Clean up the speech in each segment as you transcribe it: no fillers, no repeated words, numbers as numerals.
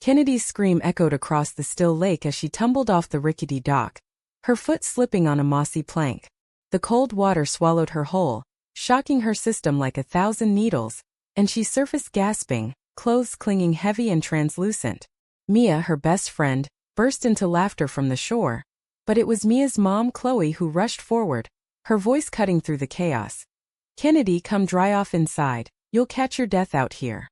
Kennedy's scream echoed across the still lake as she tumbled off the rickety dock, her foot slipping on a mossy plank. The cold water swallowed her whole, shocking her system like 1,000 needles, and she surfaced gasping, clothes clinging heavy and translucent. Mia, her best friend, burst into laughter from the shore, but it was Mia's mom, Chloe, who rushed forward, her voice cutting through the chaos. "Kennedy, come dry off inside. You'll catch your death out here."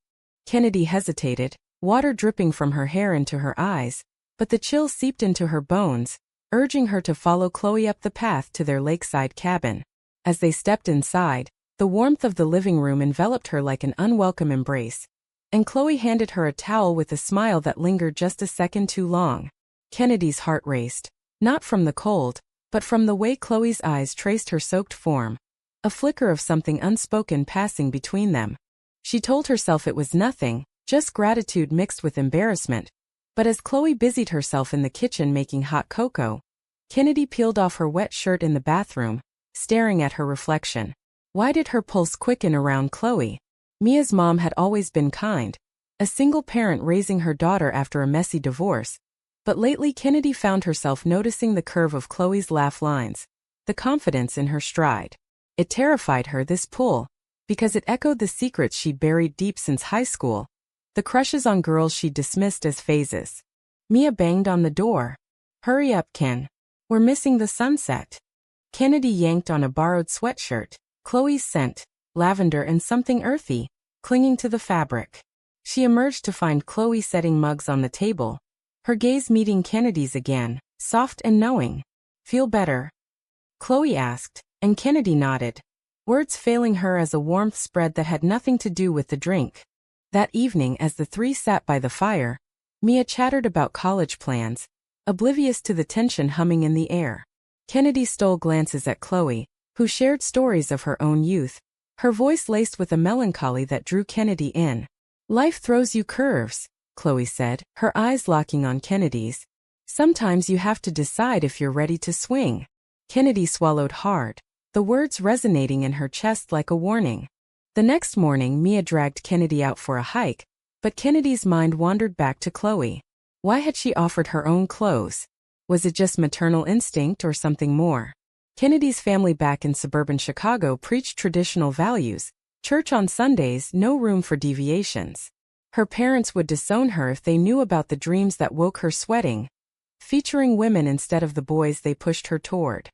Kennedy hesitated, water dripping from her hair into her eyes, but the chill seeped into her bones, urging her to follow Chloe up the path to their lakeside cabin. As they stepped inside, the warmth of the living room enveloped her like an unwelcome embrace, and Chloe handed her a towel with a smile that lingered just a second too long. Kennedy's heart raced, not from the cold, but from the way Chloe's eyes traced her soaked form, a flicker of something unspoken passing between them. She told herself it was nothing, just gratitude mixed with embarrassment. But as Chloe busied herself in the kitchen making hot cocoa, Kennedy peeled off her wet shirt in the bathroom, staring at her reflection. Why did her pulse quicken around Chloe? Mia's mom had always been kind, a single parent raising her daughter after a messy divorce. But lately Kennedy found herself noticing the curve of Chloe's laugh lines, the confidence in her stride. It terrified her, this pull, because it echoed the secrets she'd buried deep since high school, the crushes on girls she'd dismissed as phases. Mia banged on the door. "Hurry up, Ken. We're missing the sunset." Kennedy yanked on a borrowed sweatshirt, Chloe's scent, lavender and something earthy, clinging to the fabric. She emerged to find Chloe setting mugs on the table, her gaze meeting Kennedy's again, soft and knowing. "Feel better?" Chloe asked, and Kennedy nodded, words failing her as a warmth spread that had nothing to do with the drink. That evening, as the three sat by the fire, Mia chattered about college plans, oblivious to the tension humming in the air. Kennedy stole glances at Chloe, who shared stories of her own youth, her voice laced with a melancholy that drew Kennedy in. "Life throws you curves," Chloe said, her eyes locking on Kennedy's. "Sometimes you have to decide if you're ready to swing." Kennedy swallowed hard, the words resonating in her chest like a warning. The next morning, Mia dragged Kennedy out for a hike, but Kennedy's mind wandered back to Chloe. Why had she offered her own clothes? Was it just maternal instinct or something more? Kennedy's family back in suburban Chicago preached traditional values, church on Sundays, no room for deviations. Her parents would disown her if they knew about the dreams that woke her sweating, featuring women instead of the boys they pushed her toward.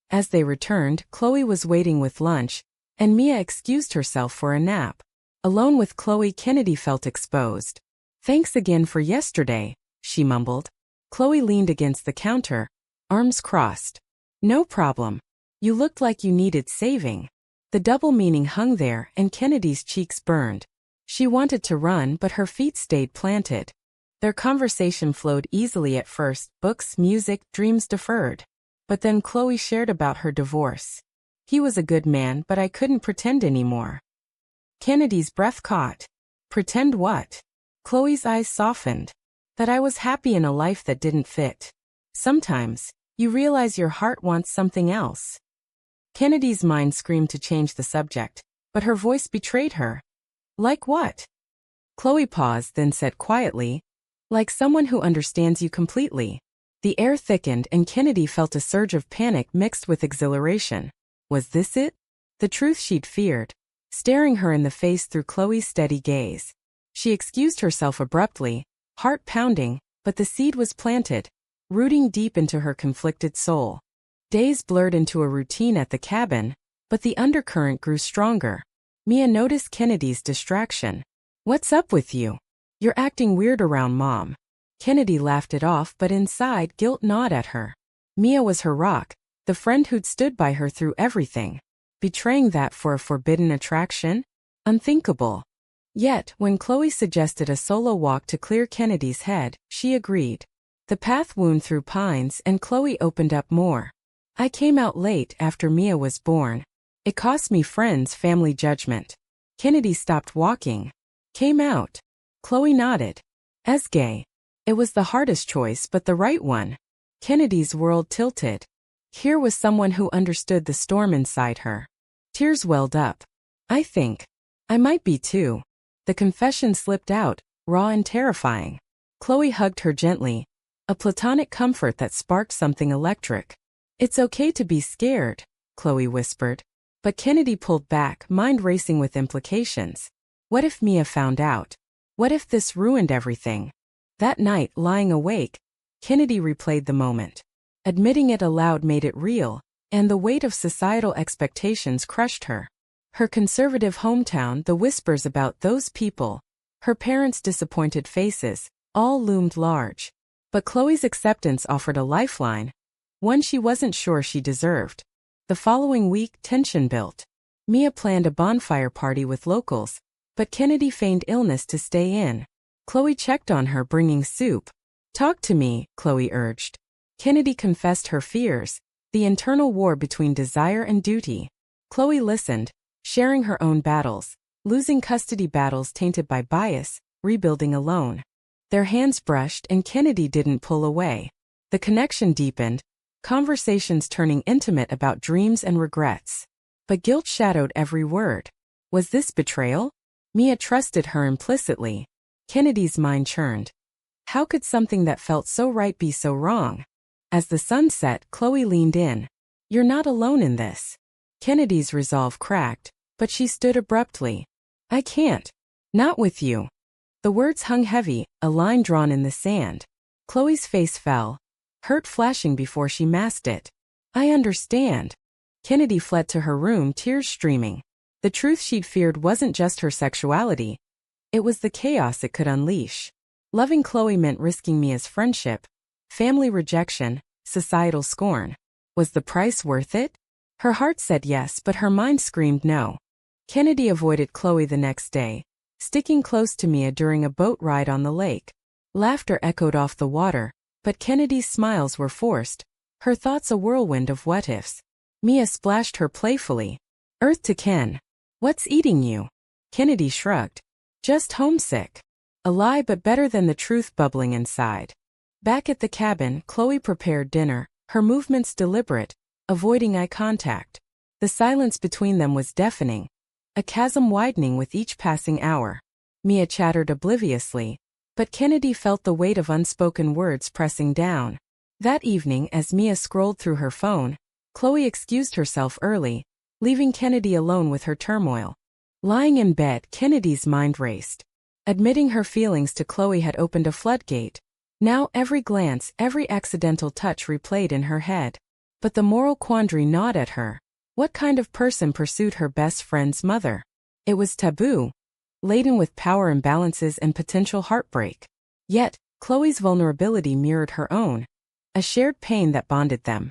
As they returned, Chloe was waiting with lunch, and Mia excused herself for a nap. Alone with Chloe, Kennedy felt exposed. "Thanks again for yesterday," she mumbled. Chloe leaned against the counter, arms crossed. "No problem. You looked like you needed saving." The double meaning hung there, and Kennedy's cheeks burned. She wanted to run, but her feet stayed planted. Their conversation flowed easily at first, books, music, dreams deferred. But then Chloe shared about her divorce. "He was a good man, but I couldn't pretend anymore." Kennedy's breath caught. "Pretend what?" Chloe's eyes softened. "That I was happy in a life that didn't fit. Sometimes, you realize your heart wants something else." Kennedy's mind screamed to change the subject, but her voice betrayed her. "Like what?" Chloe paused, then said quietly, "Like someone who understands you completely." The air thickened and Kennedy felt a surge of panic mixed with exhilaration. Was this it? The truth she'd feared, staring her in the face through Chloe's steady gaze. She excused herself abruptly, heart pounding, but the seed was planted, rooting deep into her conflicted soul. Days blurred into a routine at the cabin, but the undercurrent grew stronger. Mia noticed Kennedy's distraction. "What's up with you? You're acting weird around Mom." Kennedy laughed it off, but inside, guilt gnawed at her. Mia was her rock, the friend who'd stood by her through everything. Betraying that for a forbidden attraction? Unthinkable. Yet, when Chloe suggested a solo walk to clear Kennedy's head, she agreed. The path wound through pines, and Chloe opened up more. "I came out late after Mia was born. It cost me friends, family, judgment." Kennedy stopped walking. "Came out." Chloe nodded. "As gay." It was the hardest choice, but the right one. Kennedy's world tilted. Here was someone who understood the storm inside her. Tears welled up. "I think I might be too." The confession slipped out, raw and terrifying. Chloe hugged her gently, a platonic comfort that sparked something electric. It's okay to be scared, Chloe whispered. But Kennedy pulled back, mind racing with implications. What if Mia found out? What if this ruined everything? That night, lying awake, Kennedy replayed the moment. Admitting it aloud made it real, and the weight of societal expectations crushed her. Her conservative hometown, the whispers about those people, her parents' disappointed faces, all loomed large. But Chloe's acceptance offered a lifeline, one she wasn't sure she deserved. The following week, tension built. Mia planned a bonfire party with locals, but Kennedy feigned illness to stay in. Chloe checked on her, bringing soup. Talk to me, Chloe urged. Kennedy confessed her fears, the internal war between desire and duty. Chloe listened, sharing her own battles, losing custody battles tainted by bias, rebuilding alone. Their hands brushed and Kennedy didn't pull away. The connection deepened, conversations turning intimate about dreams and regrets. But guilt shadowed every word. Was this betrayal? Mia trusted her implicitly. Kennedy's mind churned. How could something that felt so right be so wrong? As the sun set, Chloe leaned in. You're not alone in this. Kennedy's resolve cracked, but she stood abruptly. I can't. Not with you. The words hung heavy, a line drawn in the sand. Chloe's face fell, hurt flashing before she masked it. I understand. Kennedy fled to her room, tears streaming. The truth she'd feared wasn't just her sexuality. It was the chaos it could unleash. Loving Chloe meant risking Mia's friendship, family rejection, societal scorn. Was the price worth it? Her heart said yes, but her mind screamed no. Kennedy avoided Chloe the next day, sticking close to Mia during a boat ride on the lake. Laughter echoed off the water, but Kennedy's smiles were forced, her thoughts a whirlwind of what-ifs. Mia splashed her playfully. Earth to Ken. What's eating you? Kennedy shrugged. Just homesick. A lie, but better than the truth bubbling inside. Back at the cabin, Chloe prepared dinner, her movements deliberate, avoiding eye contact. The silence between them was deafening, a chasm widening with each passing hour. Mia chattered obliviously, but Kennedy felt the weight of unspoken words pressing down. That evening, as Mia scrolled through her phone, Chloe excused herself early, leaving Kennedy alone with her turmoil. Lying in bed, Kennedy's mind raced. Admitting her feelings to Chloe had opened a floodgate. Now every glance, every accidental touch replayed in her head. But the moral quandary gnawed at her. What kind of person pursued her best friend's mother? It was taboo, laden with power imbalances and potential heartbreak. Yet, Chloe's vulnerability mirrored her own, a shared pain that bonded them.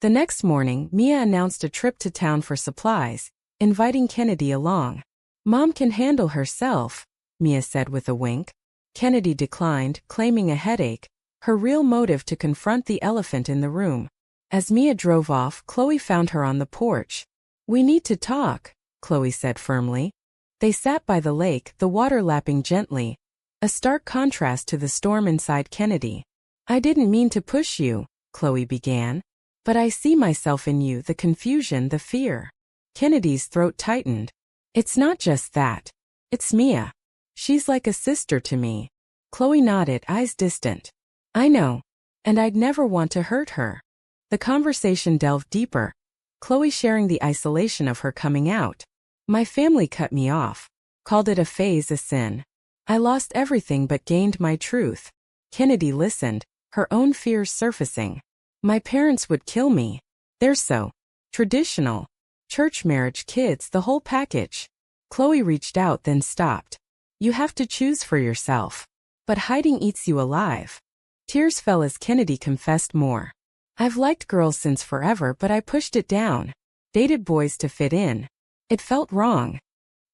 The next morning, Mia announced a trip to town for supplies, inviting Kennedy along. Mom can handle herself, Mia said with a wink. Kennedy declined, claiming a headache, her real motive to confront the elephant in the room. As Mia drove off, Chloe found her on the porch. We need to talk, Chloe said firmly. They sat by the lake, the water lapping gently, a stark contrast to the storm inside Kennedy. I didn't mean to push you, Chloe began. But I see myself in you, the confusion, the fear. Kennedy's throat tightened. It's not just that. It's Mia. She's like a sister to me. Chloe nodded, eyes distant. I know. And I'd never want to hurt her. The conversation delved deeper, Chloe sharing the isolation of her coming out. My family cut me off, called it a phase, a sin. I lost everything but gained my truth. Kennedy listened, her own fears surfacing. My parents would kill me. They're so traditional. Church, marriage, kids, the whole package. Chloe reached out, then stopped. You have to choose for yourself. But hiding eats you alive. Tears fell as Kennedy confessed more. I've liked girls since forever, but I pushed it down. Dated boys to fit in. It felt wrong.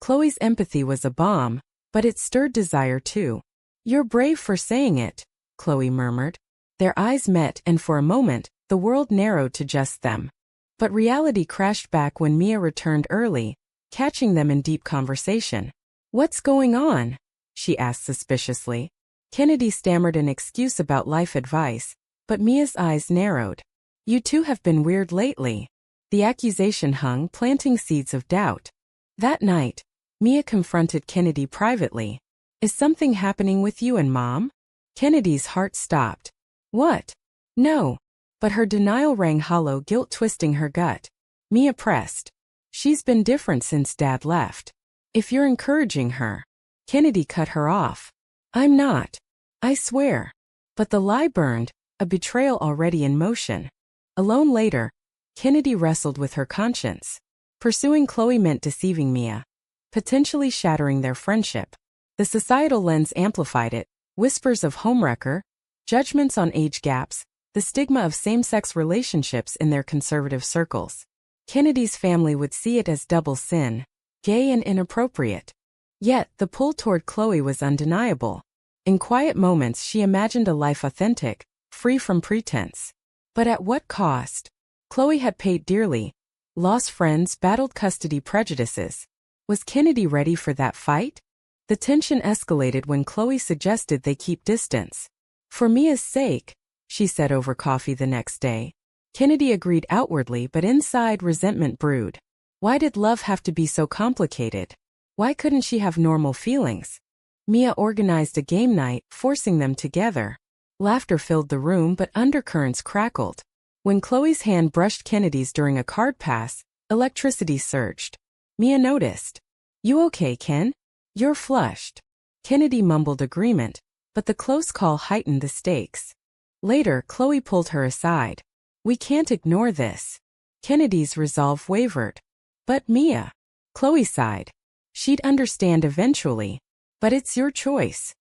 Chloe's empathy was a bomb, but it stirred desire too. You're brave for saying it, Chloe murmured. Their eyes met, and for a moment, the world narrowed to just them. But reality crashed back when Mia returned early, catching them in deep conversation. What's going on? She asked suspiciously. Kennedy stammered an excuse about life advice, but Mia's eyes narrowed. You two have been weird lately. The accusation hung, planting seeds of doubt. That night, Mia confronted Kennedy privately. Is something happening with you and Mom? Kennedy's heart stopped. What? No. But her denial rang hollow, guilt twisting her gut. Mia pressed. She's been different since Dad left. If you're encouraging her. Kennedy cut her off. I'm not. I swear. But the lie burned, a betrayal already in motion. Alone later, Kennedy wrestled with her conscience. Pursuing Chloe meant deceiving Mia, potentially shattering their friendship. The societal lens amplified it, whispers of homewrecker, judgments on age gaps, the stigma of same-sex relationships in their conservative circles. Kennedy's family would see it as double sin, gay and inappropriate. Yet, the pull toward Chloe was undeniable. In quiet moments she imagined a life authentic, free from pretense. But at what cost? Chloe had paid dearly. Lost friends, battled custody prejudices. Was Kennedy ready for that fight? The tension escalated when Chloe suggested they keep distance. For Mia's sake, she said over coffee the next day. Kennedy agreed outwardly, but inside resentment brewed. Why did love have to be so complicated? Why couldn't she have normal feelings? Mia organized a game night, forcing them together. Laughter filled the room, but undercurrents crackled. When Chloe's hand brushed Kennedy's during a card pass, electricity surged. Mia noticed. You okay, Ken? You're flushed. Kennedy mumbled agreement, but the close call heightened the stakes. Later, Chloe pulled her aside. We can't ignore this. Kennedy's resolve wavered. But Mia. Chloe sighed. She'd understand eventually. But it's your choice.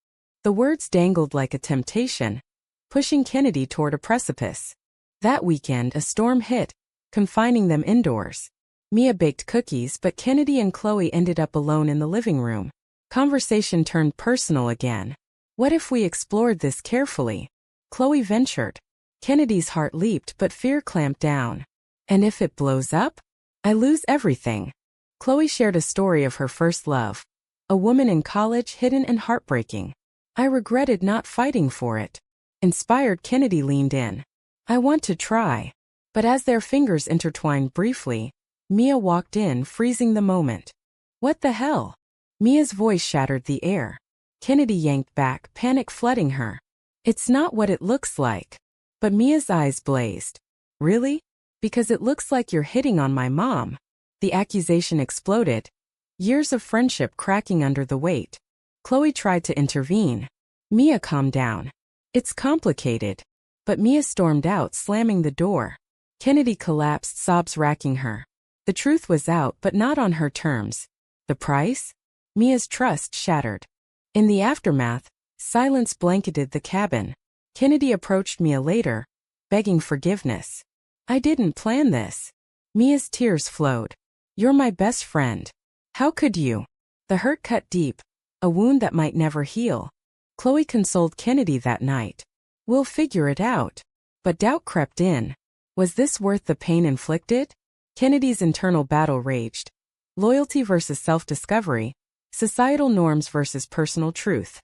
The words dangled like a temptation, pushing Kennedy toward a precipice. That weekend a storm hit, confining them indoors. Mia baked cookies, but Kennedy and Chloe ended up alone in the living room. Conversation turned personal again. What if we explored this carefully? Chloe ventured. Kennedy's heart leaped, but fear clamped down. And if it blows up? I lose everything. Chloe shared a story of her first love. A woman in college, hidden and heartbreaking. I regretted not fighting for it. Inspired, Kennedy leaned in. I want to try. But as their fingers intertwined briefly, Mia walked in, freezing the moment. What the hell? Mia's voice shattered the air. Kennedy yanked back, panic flooding her. It's not what it looks like. But Mia's eyes blazed. Really? Because it looks like you're hitting on my mom. The accusation exploded. Years of friendship cracking under the weight. Chloe tried to intervene. Mia calmed down. It's complicated. But Mia stormed out, slamming the door. Kennedy collapsed, sobs racking her. The truth was out, but not on her terms. The price? Mia's trust shattered. In the aftermath, silence blanketed the cabin. Kennedy approached Mia later, begging forgiveness. I didn't plan this. Mia's tears flowed. You're my best friend. How could you? The hurt cut deep, a wound that might never heal. Chloe consoled Kennedy that night. We'll figure it out. But doubt crept in. Was this worth the pain inflicted? Kennedy's internal battle raged. Loyalty versus self-discovery, societal norms versus personal truth.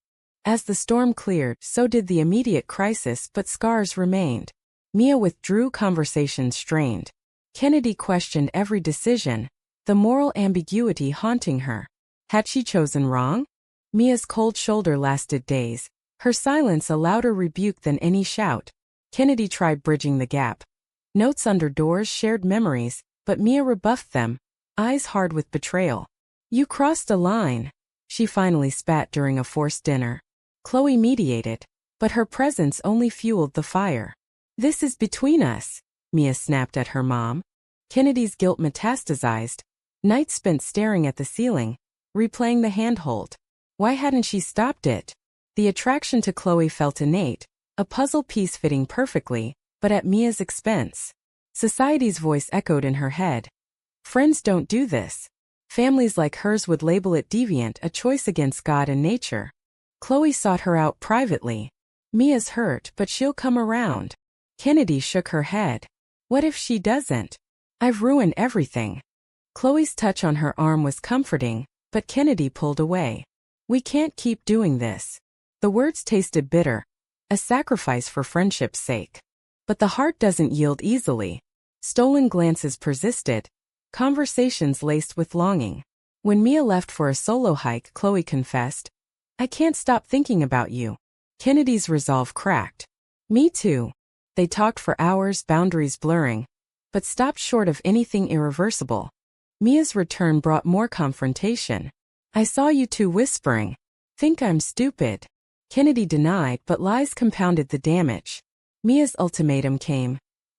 As the storm cleared, so did the immediate crisis, but scars remained. Mia withdrew, conversations strained. Kennedy questioned every decision, the moral ambiguity haunting her. Had she chosen wrong? Mia's cold shoulder lasted days, her silence a louder rebuke than any shout. Kennedy tried bridging the gap. Notes under doors shared memories, but Mia rebuffed them, eyes hard with betrayal. You crossed a line, she finally spat during a forced dinner. Chloe mediated, but her presence only fueled the fire. This is between us, Mia snapped at her mom. Kennedy's guilt metastasized. Nights spent staring at the ceiling, replaying the handhold. Why hadn't she stopped it? The attraction to Chloe felt innate, a puzzle piece fitting perfectly, but at Mia's expense. Society's voice echoed in her head. Friends don't do this. Families like hers would label it deviant, a choice against God and nature. Chloe sought her out privately. Mia's hurt, but she'll come around. Kennedy shook her head. What if she doesn't? I've ruined everything. Chloe's touch on her arm was comforting, but Kennedy pulled away. We can't keep doing this. The words tasted bitter, a sacrifice for friendship's sake. But the heart doesn't yield easily. Stolen glances persisted, conversations laced with longing. When Mia left for a solo hike, Chloe confessed, I can't stop thinking about you. Kennedy's resolve cracked. Me too. They talked for hours, boundaries blurring, but stopped short of anything irreversible. Mia's return brought more confrontation. I saw you two whispering. Think I'm stupid. Kennedy denied, but lies compounded the damage. Mia's ultimatum came.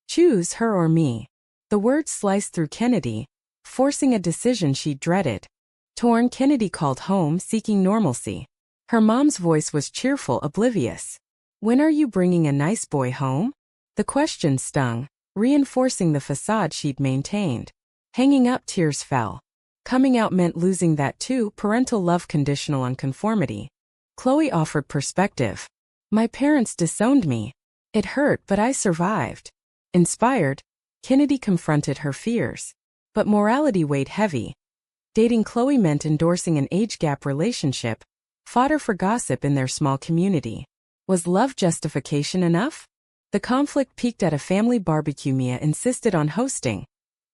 Choose her or me. The words sliced through Kennedy, forcing a decision she dreaded. Torn, Kennedy called home, seeking normalcy. Her mom's voice was cheerful, oblivious. When are you bringing a nice boy home? The question stung, reinforcing the facade she'd maintained. Hanging up, tears fell. Coming out meant losing that too, parental love conditional on conformity. Chloe offered perspective. My parents disowned me. It hurt, but I survived. Inspired, Kennedy confronted her fears. But morality weighed heavy. Dating Chloe meant endorsing an age gap relationship, fodder for gossip in their small community. Was love justification enough? The conflict peaked at a family barbecue Mia insisted on hosting,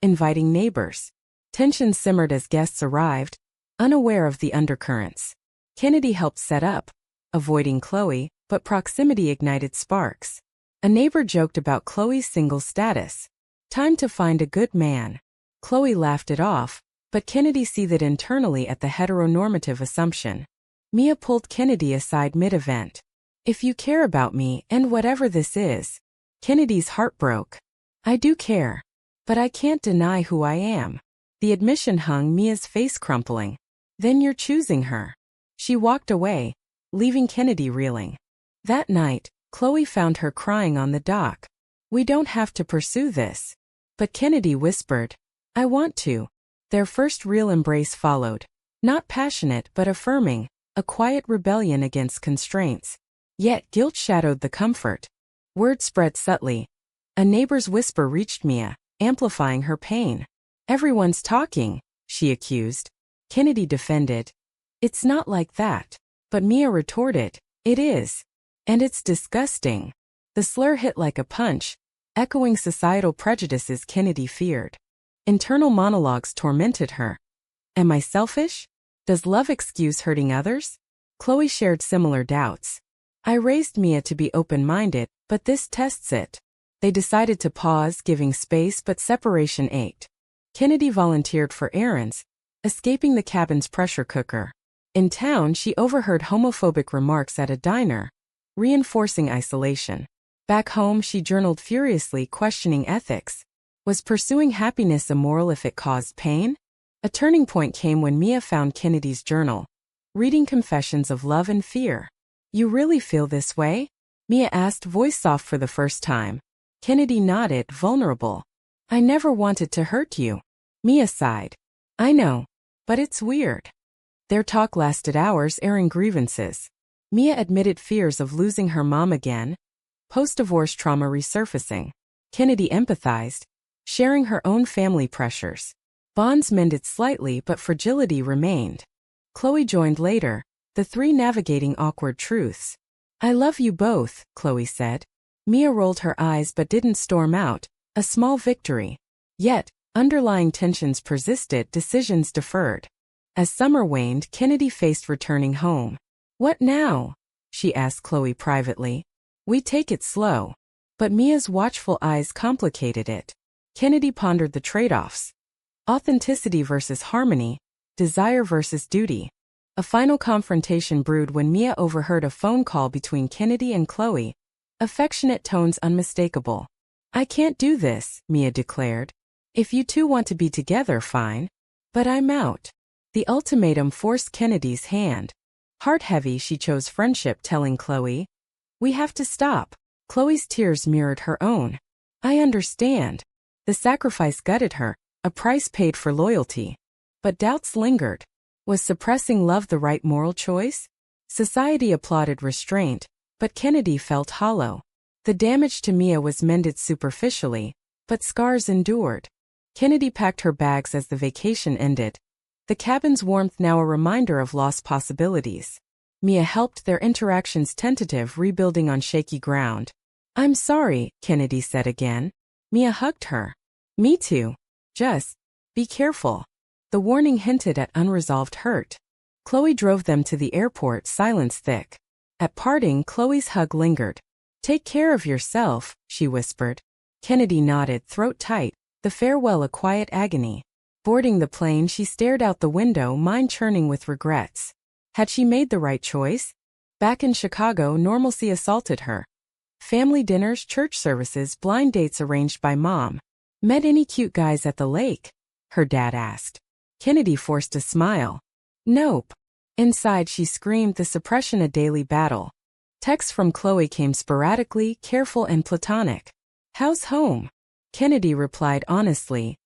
inviting neighbors. Tension simmered as guests arrived, unaware of the undercurrents. Kennedy helped set up, avoiding Chloe, but proximity ignited sparks. A neighbor joked about Chloe's single status. Time to find a good man. Chloe laughed it off, but Kennedy seethed internally at the heteronormative assumption. Mia pulled Kennedy aside mid-event. If you care about me and whatever this is. Kennedy's heart broke. I do care. But I can't deny who I am. The admission hung Mia's face crumpling. Then you're choosing her. She walked away, leaving Kennedy reeling. That night, Chloe found her crying on the dock. We don't have to pursue this. But Kennedy whispered, I want to. Their first real embrace followed. Not passionate but affirming, a quiet rebellion against constraints. Yet guilt shadowed the comfort. Word spread subtly. A neighbor's whisper reached Mia, amplifying her pain. Everyone's talking, she accused. Kennedy defended. It's not like that. But Mia retorted, it is. And it's disgusting. The slur hit like a punch, echoing societal prejudices Kennedy feared. Internal monologues tormented her. Am I selfish? Does love excuse hurting others? Chloe shared similar doubts. I raised Mia to be open-minded, but this tests it. They decided to pause, giving space, but separation ached. Kennedy volunteered for errands, escaping the cabin's pressure cooker. In town, she overheard homophobic remarks at a diner, reinforcing isolation. Back home, she journaled furiously, questioning ethics. Was pursuing happiness immoral if it caused pain? A turning point came when Mia found Kennedy's journal, reading confessions of love and fear. You really feel this way? Mia asked, voice soft for the first time. Kennedy nodded, vulnerable. I never wanted to hurt you. Mia sighed. I know, but it's weird. Their talk lasted hours, airing grievances. Mia admitted fears of losing her mom again, post-divorce trauma resurfacing. Kennedy empathized, sharing her own family pressures. Bonds mended slightly, but fragility remained. Chloe joined later, the three navigating awkward truths. I love you both, Chloe said. Mia rolled her eyes but didn't storm out, a small victory. Yet, underlying tensions persisted, decisions deferred. As summer waned, Kennedy faced returning home. What now? She asked Chloe privately. We take it slow. But Mia's watchful eyes complicated it. Kennedy pondered the trade-offs. Authenticity versus harmony, desire versus duty. A final confrontation brewed when Mia overheard a phone call between Kennedy and Chloe. Affectionate tones unmistakable. I can't do this, Mia declared. If you two want to be together, fine. But I'm out. The ultimatum forced Kennedy's hand. Heart-heavy, she chose friendship, telling Chloe, we have to stop. Chloe's tears mirrored her own. I understand. The sacrifice gutted her, a price paid for loyalty. But doubts lingered. Was suppressing love the right moral choice? Society applauded restraint, but Kennedy felt hollow. The damage to Mia was mended superficially, but scars endured. Kennedy packed her bags as the vacation ended. The cabin's warmth now a reminder of lost possibilities. Mia helped, their interactions tentative, rebuilding on shaky ground. I'm sorry, Kennedy said again. Mia hugged her. Me too. Just be careful. The warning hinted at unresolved hurt. Chloe drove them to the airport, silence thick. At parting, Chloe's hug lingered. "Take care of yourself," she whispered. Kennedy nodded, throat tight, the farewell a quiet agony. Boarding the plane, she stared out the window, mind churning with regrets. Had she made the right choice? Back in Chicago, normalcy assaulted her. Family dinners, church services, blind dates arranged by mom. "Met any cute guys at the lake?" her dad asked. Kennedy forced a smile. "Nope." Inside, she screamed, the suppression a daily battle. Texts from Chloe came sporadically, careful and platonic. "How's home?" Kennedy replied honestly.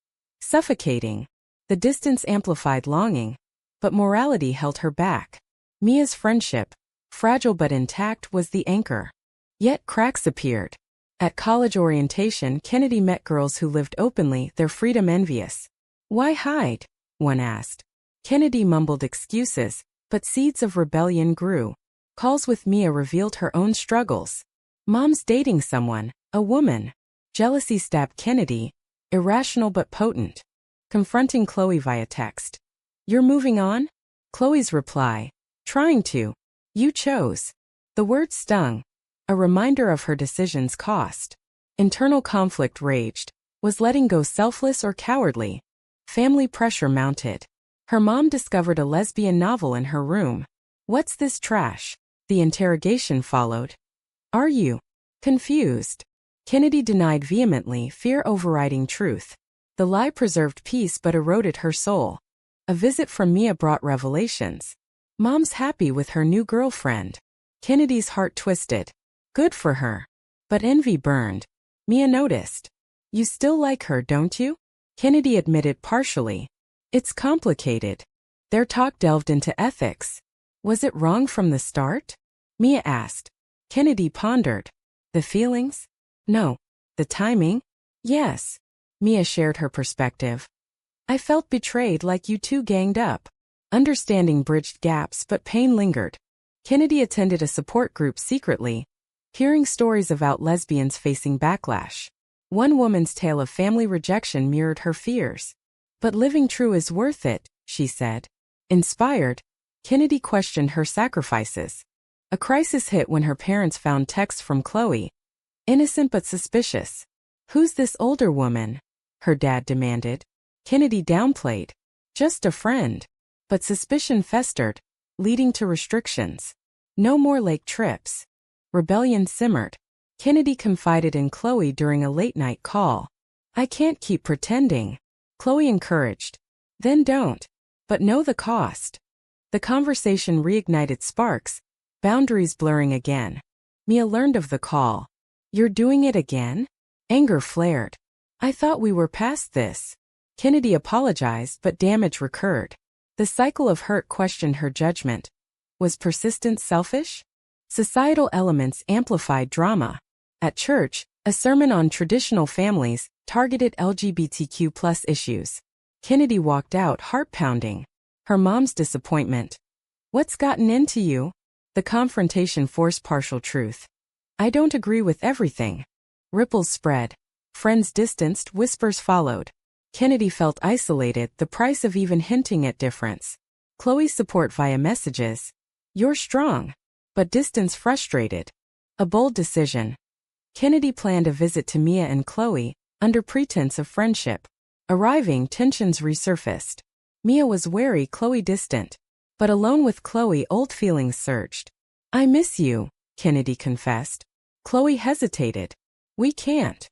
"Suffocating." The distance amplified longing, but morality held her back. Mia's friendship, fragile but intact, was the anchor. Yet cracks appeared. At college orientation, Kennedy met girls who lived openly, their freedom envious. "Why hide?" one asked. Kennedy mumbled excuses, but seeds of rebellion grew. Calls with Mia revealed her own struggles. Mom's dating someone, a woman. Jealousy stabbed Kennedy, irrational but potent. Confronting Chloe via text. "You're moving on?" Chloe's reply. "Trying to. You chose." The word stung. A reminder of her decision's cost. Internal conflict raged. Was letting go selfless or cowardly? Family pressure mounted. Her mom discovered a lesbian novel in her room. "What's this trash?" The interrogation followed. "Are you confused?" Kennedy denied vehemently, fear overriding truth. The lie preserved peace but eroded her soul. A visit from Mia brought revelations. Mom's happy with her new girlfriend. Kennedy's heart twisted. Good for her. But envy burned. Mia noticed. "You still like her, don't you?" Kennedy admitted partially. "It's complicated." Their talk delved into ethics. Was it wrong from the start? Mia asked. Kennedy pondered. The feelings? No. The timing? Yes. Mia shared her perspective. "I felt betrayed, like you two ganged up." Understanding bridged gaps, but pain lingered. Kennedy attended a support group secretly, hearing stories about lesbians facing backlash. One woman's tale of family rejection mirrored her fears. "But living true is worth it," she said. Inspired, Kennedy questioned her sacrifices. A crisis hit when her parents found texts from Chloe. Innocent but suspicious. "Who's this older woman?" her dad demanded. Kennedy downplayed. "Just a friend." But suspicion festered, leading to restrictions. No more lake trips. Rebellion simmered. Kennedy confided in Chloe during a late-night call. "I can't keep pretending." Chloe encouraged. "Then don't. But know the cost." The conversation reignited sparks, boundaries blurring again. Mia learned of the call. "You're doing it again?" Anger flared. "I thought we were past this." Kennedy apologized, but damage recurred. The cycle of hurt questioned her judgment. Was persistence selfish? Societal elements amplified drama. At church, a sermon on traditional families targeted LGBTQ+ issues. Kennedy walked out, heart pounding. Her mom's disappointment. "What's gotten into you?" The confrontation forced partial truth. "I don't agree with everything." Ripples spread. Friends distanced, whispers followed. Kennedy felt isolated, the price of even hinting at difference. Chloe's support via messages. "You're strong." But distance frustrated. A bold decision. Kennedy planned a visit to Mia and Chloe, under pretense of friendship. Arriving, tensions resurfaced. Mia was wary, Chloe distant. But alone with Chloe, old feelings surged. "I miss you," Kennedy confessed. Chloe hesitated. "We can't."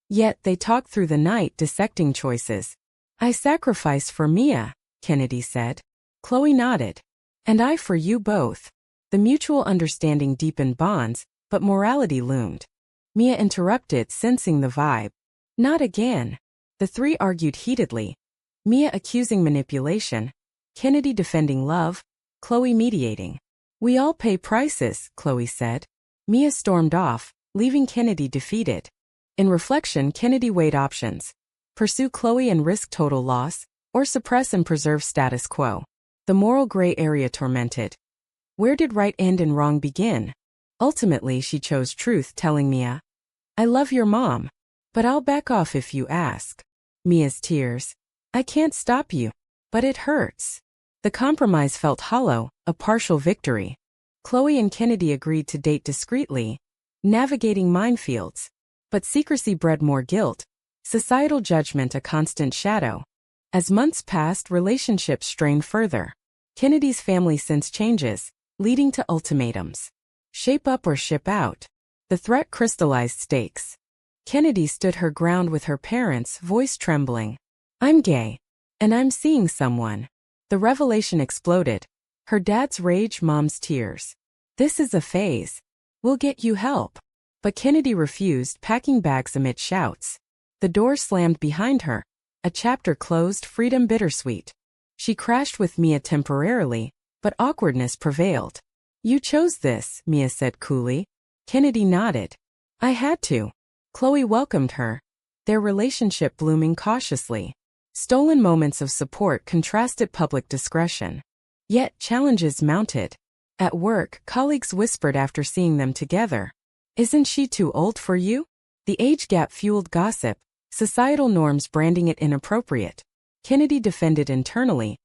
Yet they talked through the night, dissecting choices. "I sacrifice for Mia," Kennedy said. Chloe nodded. "And I for you both." The mutual understanding deepened bonds, but morality loomed. Mia interrupted, sensing the vibe. "Not again." The three argued heatedly. Mia accusing manipulation, Kennedy defending love, Chloe mediating. "We all pay prices," Chloe said. Mia stormed off, leaving Kennedy defeated. In reflection, Kennedy weighed options. Pursue Chloe and risk total loss, or suppress and preserve status quo. The moral gray area tormented. Where did right end and wrong begin? Ultimately, she chose truth, telling Mia, "I love your mom, but I'll back off if you ask." Mia's tears. "I can't stop you, but it hurts." The compromise felt hollow, a partial victory. Chloe and Kennedy agreed to date discreetly, navigating minefields. But secrecy bred more guilt, societal judgment a constant shadow. As months passed, relationships strained further. Kennedy's family sense changes, leading to ultimatums. Shape up or ship out. The threat crystallized stakes. Kennedy stood her ground with her parents, voice trembling. I'm gay. And I'm seeing someone. The revelation exploded. Her dad's rage, mom's tears. This is a phase. We'll get you help. But Kennedy refused, packing bags amid shouts. The door slammed behind her. A chapter closed, freedom bittersweet. She crashed with Mia temporarily, but awkwardness prevailed. You chose this, Mia said coolly. Kennedy nodded. I had to. Chloe welcomed her, their relationship blooming cautiously. Stolen moments of support contrasted public discretion. Yet challenges mounted. At work, colleagues whispered after seeing them together. Isn't she too old for you? The age gap fueled gossip, societal norms branding it inappropriate. Kennedy defended internally.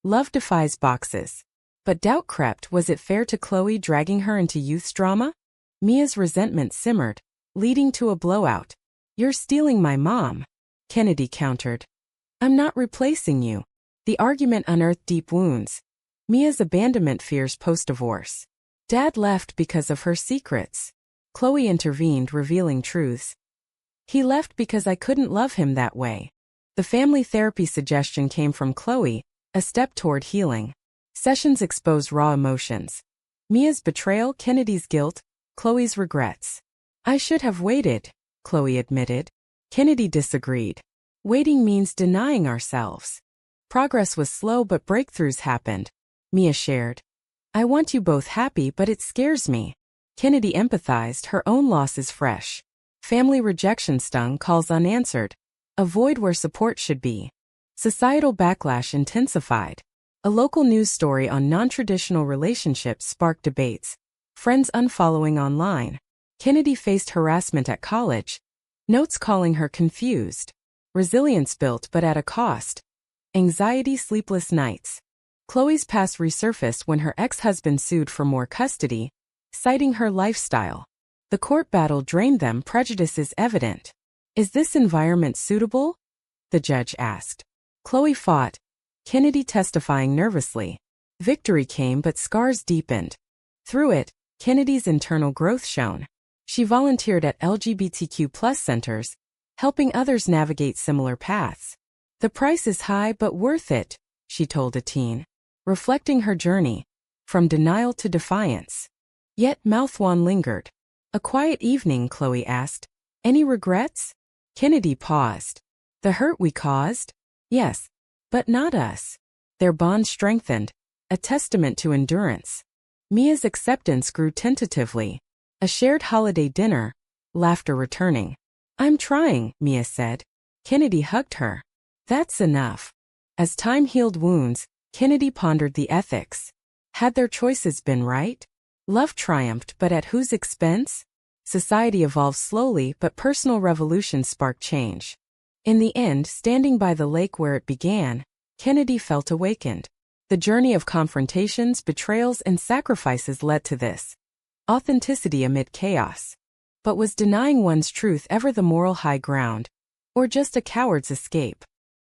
Love defies boxes. But doubt crept. Was it fair to Chloe, dragging her into youth's drama? Mia's resentment simmered, leading to a blowout. You're stealing my mom, Kennedy countered. I'm not replacing you. The argument unearthed deep wounds. Mia's abandonment fears post-divorce. Dad left because of her secrets. Chloe intervened, revealing truths. He left because I couldn't love him that way. The family therapy suggestion came from Chloe, a step toward healing. Sessions exposed raw emotions. Mia's betrayal, Kennedy's guilt, Chloe's regrets. I should have waited, Chloe admitted. Kennedy disagreed. Waiting means denying ourselves. Progress was slow, but breakthroughs happened. Mia shared. I want you both happy, but it scares me. Kennedy empathized, her own loss is fresh. Family rejection stung, calls unanswered. A void where support should be. Societal backlash intensified. A local news story on non-traditional relationships sparked debates. Friends unfollowing online. Kennedy faced harassment at college. Notes calling her confused. Resilience built, but at a cost. Anxiety, sleepless nights. Chloe's past resurfaced when her ex-husband sued for more custody, citing her lifestyle. The court battle drained them, prejudice is evident. Is this environment suitable? The judge asked. Chloe fought, Kennedy testifying nervously. Victory came, but scars deepened. Through it, Kennedy's internal growth shone. She volunteered at LGBTQ+ centers, helping others navigate similar paths. The price is high but worth it, she told a teen, reflecting her journey, from denial to defiance. Yet mouthwash lingered. A quiet evening, Chloe asked. Any regrets? Kennedy paused. The hurt we caused? Yes, but not us. Their bond strengthened, a testament to endurance. Mia's acceptance grew tentatively. A shared holiday dinner, laughter returning. I'm trying, Mia said. Kennedy hugged her. That's enough. As time healed wounds, Kennedy pondered the ethics. Had their choices been right? Love triumphed, but at whose expense? Society evolved slowly, but personal revolutions sparked change. In the end, standing by the lake where it began, Kennedy felt awakened. The journey of confrontations, betrayals, and sacrifices led to this. Authenticity amid chaos. But was denying one's truth ever the moral high ground? Or just a coward's escape?